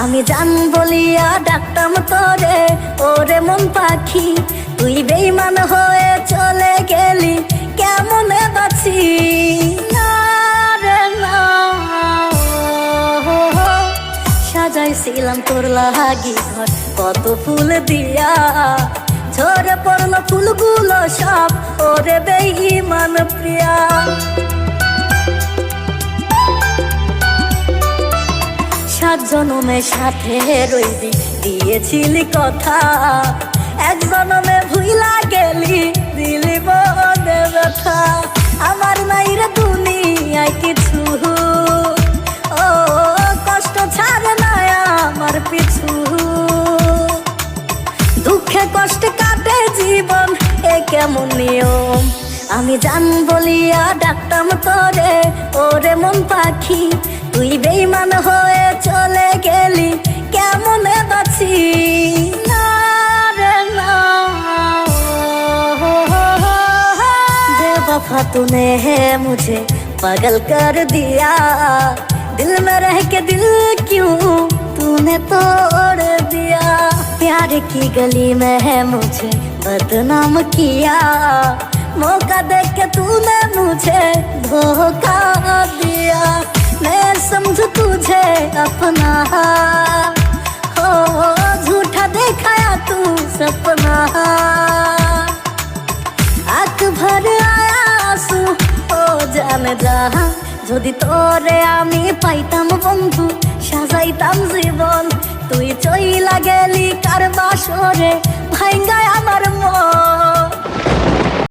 আমি জান বলিয়া ডাকতাম তোরে, ওরে মন পাখি, তুই বেইমান হয়ে চলে গেলি, কেমনে বাঁচি না রে না। সাজাইছিলাম তোর লাগি ঘর কত ফুল দিয়া, ঝরে পড়লো ফুলগুলো সব, ওরে বেঈমান প্রিয়া। সাত জনমে সাথে রইবি দিয়েছিলি কথা, এক জনমে ভুইলা গেলি, দিলি মনে ব্যথা। আমার নাই রে দুনিয়ায় কিছু, ও কষ্ট ছাড়ে না আমার পিছু। দুঃখে কষ্টে কাটে জীবন, এ কেমন নিয়ম। আমি জান বলিয়া ডাকতাম তোরে, ওরে মন পাখি, তুই বেইমান হয়ে চলে গেলি, কেমনে বাঁচি না রে না। बेवफा तूने है मुझे पागल कर दिया, दिल में रह के दिल क्यों तूने तोड़ दिया। प्यार की गली में है मुझे बदनाम किया, मौका देख के तूने मुझे धोखा दिया। मैं समझू तुझे अपना, हो झूठा देखाया तू सपना। आँख भर आया आंसू ओ जाने जहां, যদি তোরে আমি পাইতাম বন্ধু, সাজাইতাম জীবন, তুই চইলা গেলি কার বাসরে, ভাঙ্গায় আমার মন।